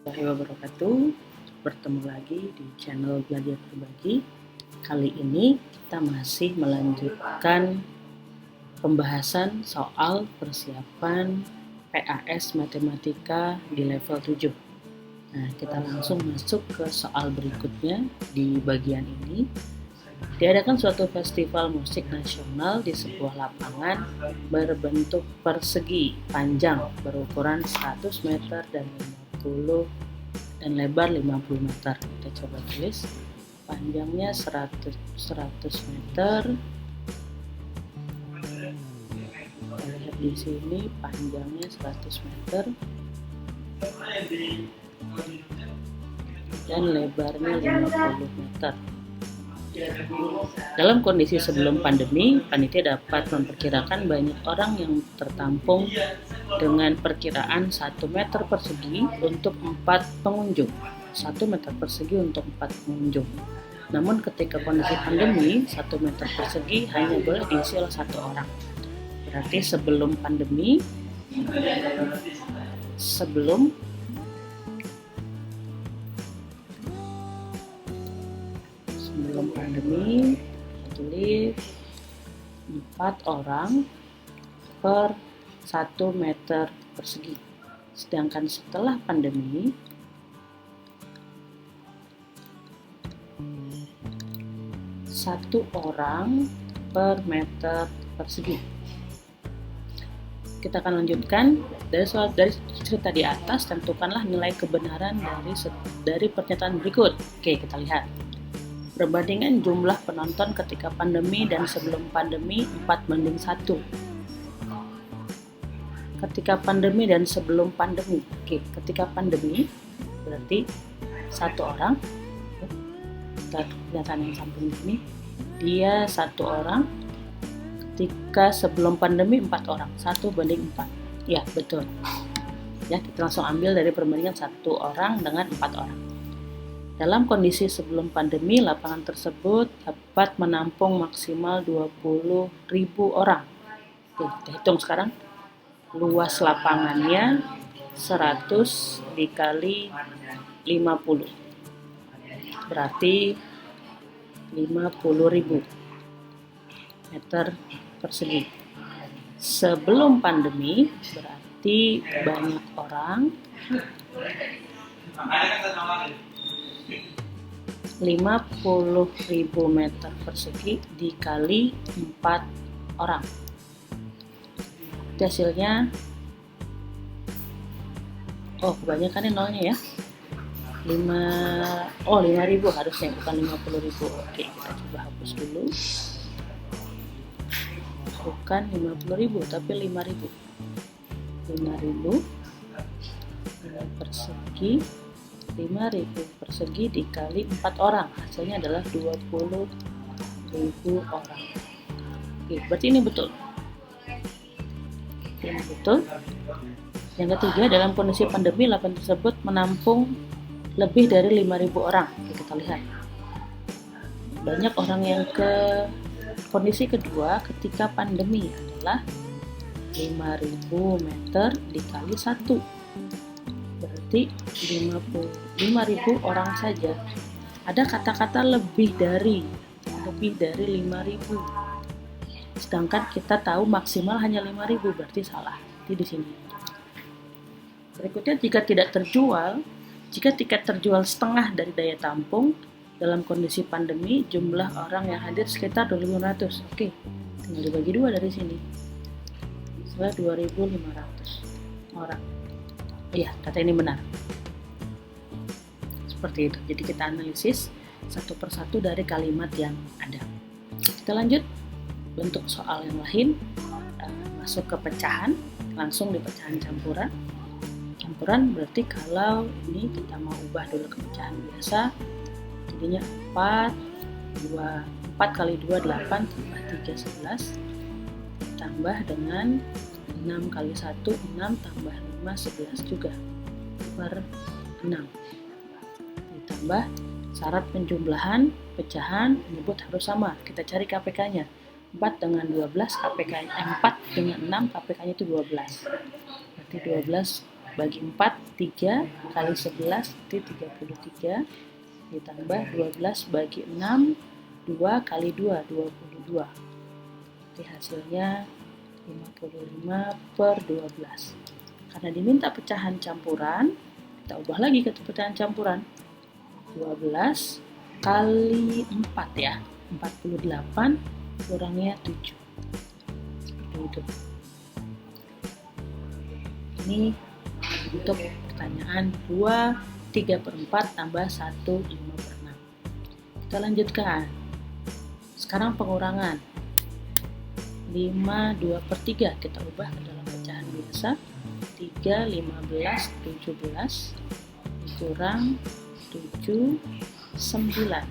Warahmatullahi wabarakatuh. Bertemu lagi di channel Belajar Berbagi. Kali ini kita masih melanjutkan pembahasan soal persiapan PAS Matematika di level 7. Nah, kita langsung masuk ke soal berikutnya di bagian ini. Diadakan suatu festival musik nasional di sebuah lapangan berbentuk persegi panjang berukuran 100 meter dan 50 dan lebar 50 meter. Kita coba tulis panjangnya 100 meter. Kita lihat di sini panjangnya 100 meter dan lebarnya 50 meter. Dalam kondisi sebelum pandemi, panitia dapat memperkirakan banyak orang yang tertampung dengan perkiraan 1 meter persegi untuk 4 pengunjung. 1 meter persegi untuk 4 pengunjung. Namun ketika kondisi pandemi, 1 meter persegi hanya boleh diisi oleh 1 orang. Berarti sebelum pandemi, tulis 4 orang per 1 meter persegi. Sedangkan setelah pandemi, satu orang per meter persegi. Kita akan lanjutkan dari cerita di atas. Tentukanlah nilai kebenaran dari pernyataan berikut. Oke, kita lihat. Perbandingan jumlah penonton ketika pandemi dan sebelum pandemi 4:1. Ketika pandemi dan sebelum pandemi. Oke, ketika pandemi berarti 1 orang. Kita kelihatan yang samping ini. Dia 1 orang. Ketika sebelum pandemi 4 orang. 1:4. Ya, betul. Ya, kita langsung ambil dari perbandingan 1 orang dengan 4 orang. Dalam kondisi sebelum pandemi, lapangan tersebut dapat menampung maksimal 20.000 orang. Oke, kita hitung sekarang. Luas lapangannya 100 dikali 50. Berarti 50.000 meter persegi. Sebelum pandemi berarti banyak orang 50.000 meter persegi dikali 4 orang. Hasilnya, kebanyakan ini nolnya ya. 5.000 harusnya, bukan 50.000. Oke, kita coba hapus dulu. Bukan 50.000 tapi 5.000. 5.000 persegi 5.000 persegi dikali 4 orang, hasilnya adalah 20.000 orang. Oke, berarti ini betul. Ini betul. Yang ketiga, dalam kondisi pandemi, lapangan tersebut menampung lebih dari 5.000 orang. Oke, kita lihat. Banyak orang yang kondisi kedua ketika pandemi adalah 5.000 meter dikali 1. Berarti 5.000 orang saja. Ada kata-kata lebih dari 5.000. Sedangkan kita tahu maksimal hanya 5.000, berarti salah. Di sini. Berikutnya, jika tiket terjual setengah dari daya tampung dalam kondisi pandemi, jumlah orang yang hadir sekitar 2.500. Oke, tinggal dibagi 2 dari sini. Setelah 2.500 orang. Iya, kata ini benar. Seperti itu. Jadi kita analisis satu persatu dari kalimat yang ada. Kita lanjut bentuk soal yang lain. Masuk ke pecahan, langsung di pecahan campuran. Campuran berarti kalau ini kita mau ubah dulu ke pecahan biasa, jadinya 4 kali 2 8 tambah 3 11 tambah dengan 6 kali 1 6 tambah 5 11 juga per 6. Ditambah syarat penjumlahan pecahan menyebut harus sama. Kita cari KPK-nya. 4 dengan 12 KPK 4 dengan 6 KPK-nya itu 12. Berarti 12 bagi 4, 3 kali 11 itu 33, ditambah 12 bagi 6, 2 kali 2, 22. Jadi hasilnya 55 per 12. Karena diminta pecahan campuran, kita ubah lagi ke pecahan campuran. 12 kali 4 ya, 48 kurangnya 7. Seperti itu. Ini untuk pertanyaan 2, 3 per 4 tambah 1, 5 per 6. Kita lanjutkan. Sekarang pengurangan. 5, 2 per 3 kita ubah ke dalam pecahan biasa. 3, 15, 17 kurang 7, 9.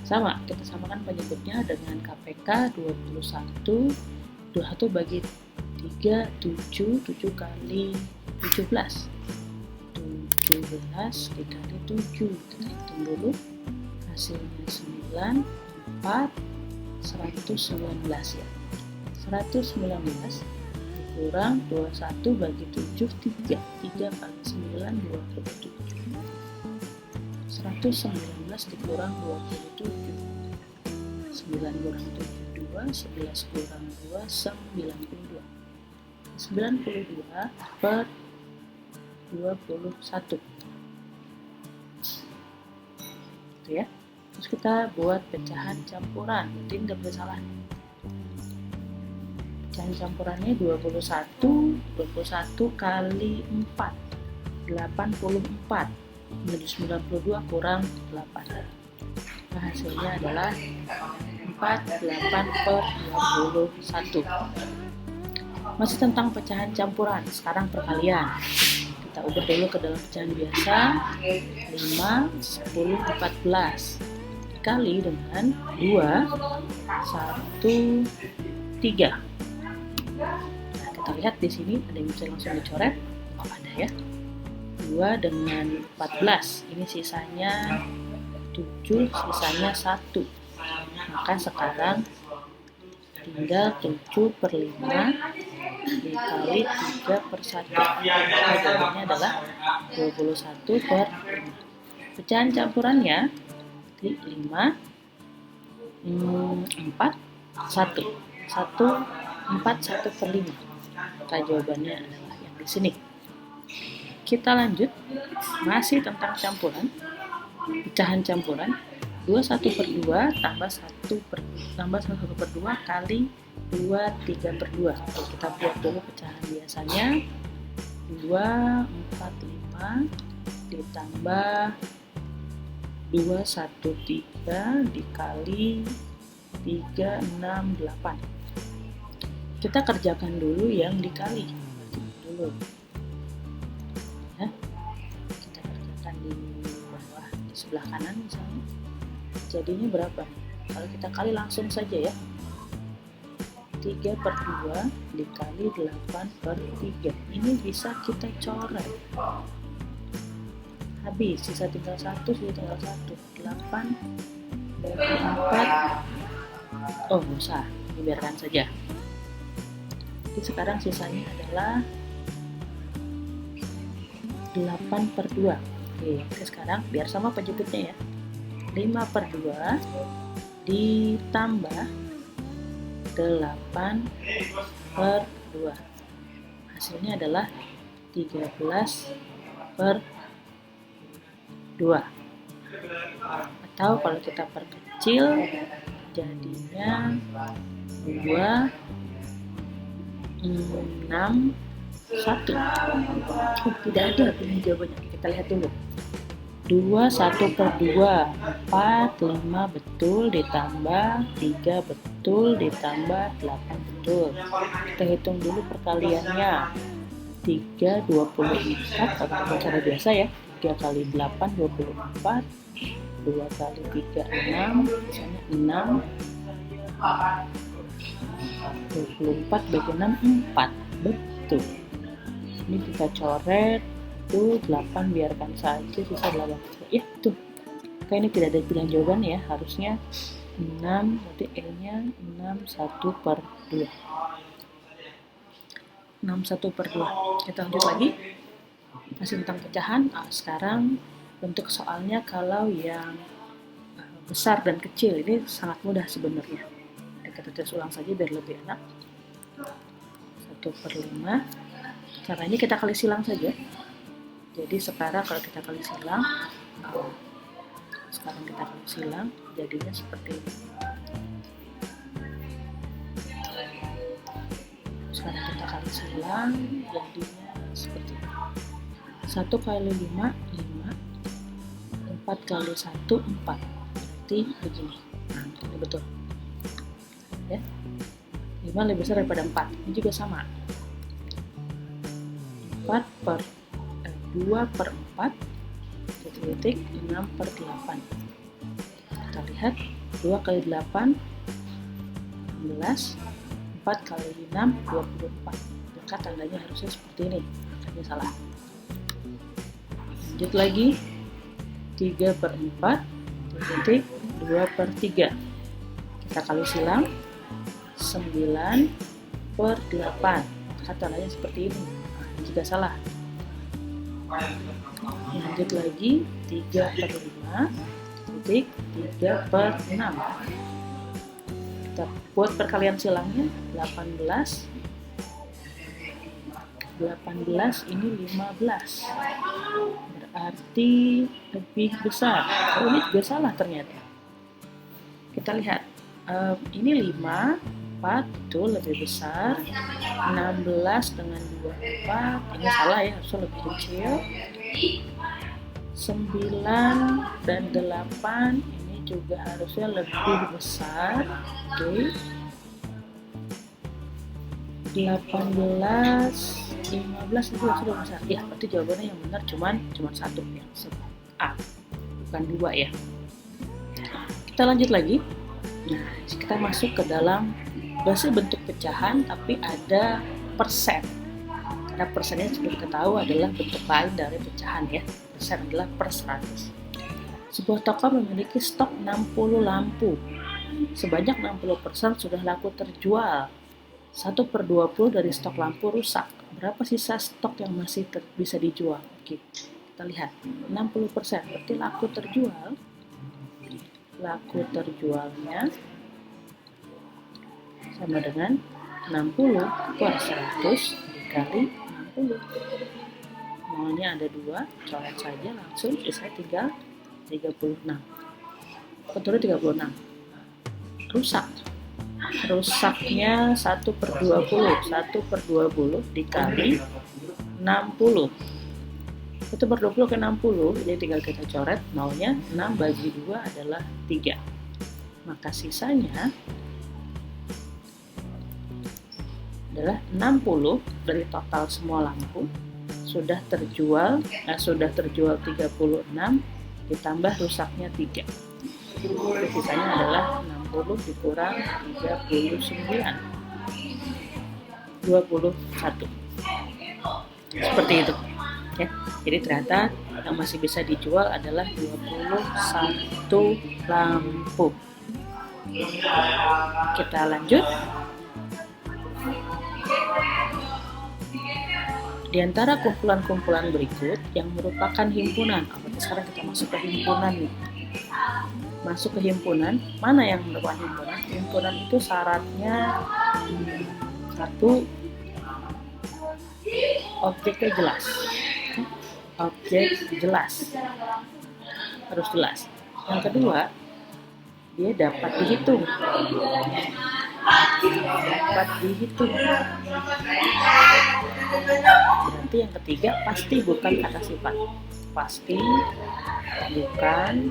Sama, kita samakan penyebutnya dengan KPK 21 bagi 3, 7 kali 17 dikali 7, kita hitung dulu hasilnya 9, 4, 119 ya, 119 kurang 21 bagi 7, 3 kali 9, 27, 119 dikurang 27, 9 kurang 7, 2, 11 kurang 2, 92. 92 per 21. Gitu ya. Terus kita buat pecahan campuran. Jadi nggak boleh salah. Pecahan campurannya 21 kali 4, 84. Menjadi 92 kurang 8. Nah, hasilnya adalah 48 per 21. Masih tentang pecahan campuran, sekarang perkalian. Kita ubah dulu ke dalam pecahan biasa. 5, 10, 14 dikali dengan 2, 1, 3. Nah, kita lihat di sini ada yang bisa langsung dicoret. Oh, ada ya. 2 dengan 14. Ini sisanya 7, sisanya 1. Maka sekarang tinggal 7 per 5 dikali 3 per 1. Jawabannya adalah 21 per 5. Pecahan campurannya 5, 4, 1. 4, 1 per 5. Maka jawabannya adalah yang di sini. Kita lanjut, masih tentang campuran, pecahan campuran. 21 per 2 tambah 1 per 2 kali 2, 3 per 2. Oke, kita buat dulu pecahan biasanya. 2, 4, 5 ditambah 2, 1, 3 dikali 3, 6, 8. Kita kerjakan dulu yang dikali dulu ya. Kita kerjakan di bawah, di sebelah kanan misalnya. Jadinya berapa? Kalau kita kali langsung saja ya. 3 per 2 dikali 8 per 3. Ini bisa kita coret. Habis, sisa tinggal 1, 8 bagi 4. Oh, nggak usah, dibiarkan saja. Jadi sekarang sisanya adalah 8 per 2. Oke, sekarang biar sama penyebutnya ya. 5 per 2 ditambah 8 per 2. Hasilnya adalah 13 per 2. Atau kalau kita perkecil jadinya 2, 6, 1. Oh, tidak ada ini jawabannya. Kita lihat dulu. 2, 1 per 2, 4, 5 betul ditambah 3 betul ditambah 8 betul. Kita hitung dulu perkaliannya. 3, 24, kalau cara biasa ya. 3 kali 8, 24. 2 kali 3, 6. Misalnya 6. 24 bagi 6, 4. Betul. Ini kita coret. 8 biarkan saja, sisa 8. Ya, tuh. Oke, ini tidak ada pilihan jawaban ya. Harusnya 6, berarti E-nya 6, 1 per 2. 61/2. Kita lanjut lagi, masih tentang pecahan. Sekarang bentuk soalnya kalau yang besar dan kecil ini sangat mudah sebenarnya. Kita tulis ulang saja biar lebih enak. 1/5. Caranya kita kali silang saja. Jadi sekarang kalau kita kali silang, jadinya seperti ini. Sekarang kita kali silang, jadinya seperti ini. 1 kali 5, 5. 4 kali 1, 4. Berarti begini. Nah, ini betul. Ya. 5 lebih besar daripada 4. Ini juga sama. 2/4, titik 6/8. Kita lihat 2 kali 8, 16. 4 kali 6, 24. Maka tandanya harusnya seperti ini. Makanya salah. Lanjut lagi. 3/4, titik 2/3. Kita kali silang. 9/8. Maka tandanya seperti ini. Jika salah. Lanjut lagi. 3/5, titik 3/6. Kita buat perkalian silangnya. 18 ini 15. Berarti lebih besar. Ini juga salah ternyata. Kita lihat. Ini 5, 4 itu lebih besar. 16 dengan 24. Ini salah ya, harusnya lebih kecil. 9 dan 8 ini juga harusnya lebih besar. Oke. 18, 15 itu sudah besar. Ya, berarti jawabannya yang benar cuman satu yang A, bukan 2 ya. Kita lanjut lagi. Nah, kita masuk ke dalam masih bentuk pecahan tapi ada persen. Karena persennya sudah kita tahu adalah bentuk lain dari pecahan ya. Persen adalah per 100. Sebuah toko memiliki stok 60 lampu. Sebanyak 60% sudah laku terjual. 1/20 dari stok lampu rusak. Berapa sisa stok yang masih bisa dijual? Oke, kita lihat. 60% berarti laku terjual. Laku terjualnya sama dengan 60/100 dikali 60. Nolnya ada 2, coret saja langsung, sisa tinggal 36. Betul 36. Rusaknya 1/20. 1/20 dikali 60. 1/20 ke 60, jadi tinggal kita coret nolnya. 6 bagi 2 adalah 3. Maka sisanya adalah 60 dari total semua lampu sudah terjual 36 ditambah rusaknya 3. Jadi sisanya adalah 60 dikurang 39. 21. Seperti itu. Ya. Jadi ternyata yang masih bisa dijual adalah 21 lampu. Kita lanjut. Di antara kumpulan-kumpulan berikut yang merupakan himpunan. Sekarang kita masuk ke himpunan nih. Masuk ke himpunan, mana yang merupakan himpunan? Himpunan itu syaratnya satu, objeknya jelas. Objek jelas, harus jelas. Yang kedua, dia dapat dihitung. Berarti yang ketiga pasti bukan kata sifat. Pasti bukan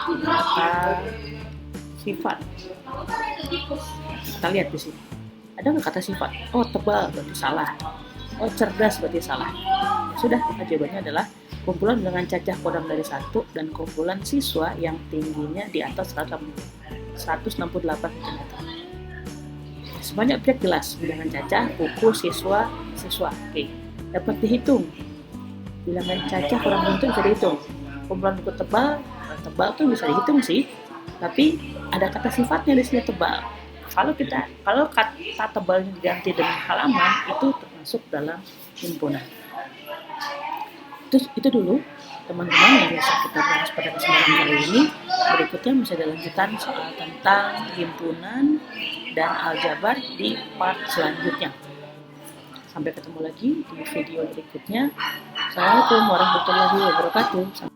kata sifat. Kita lihat di sini. Ada nggak kata sifat? Oh, tebal berarti salah. Oh, cerdas berarti salah. Ya sudah, jawabannya adalah kumpulan dengan cacah kurang dari 1 dan kumpulan siswa yang tingginya di atas 168 cm. Sebanyak objek jelas, bilangan cacah, buku, siswa. Oke, dapat dihitung. Bilangan cacah kurang dari itu bisa dihitung. Kumpulan buku tebal tuh bisa dihitung sih, tapi ada kata sifatnya di sini tebal. Kalau kata tebalnya diganti dengan halaman, itu termasuk dalam himpunan. Itu dulu teman-teman yang bisa kita bahas pada kesempatan kali ini. Berikutnya bisa dilanjutkan soal tentang himpunan dan aljabar di part selanjutnya. Sampai ketemu lagi di video berikutnya. Assalamualaikum warahmatullahi wabarakatuh.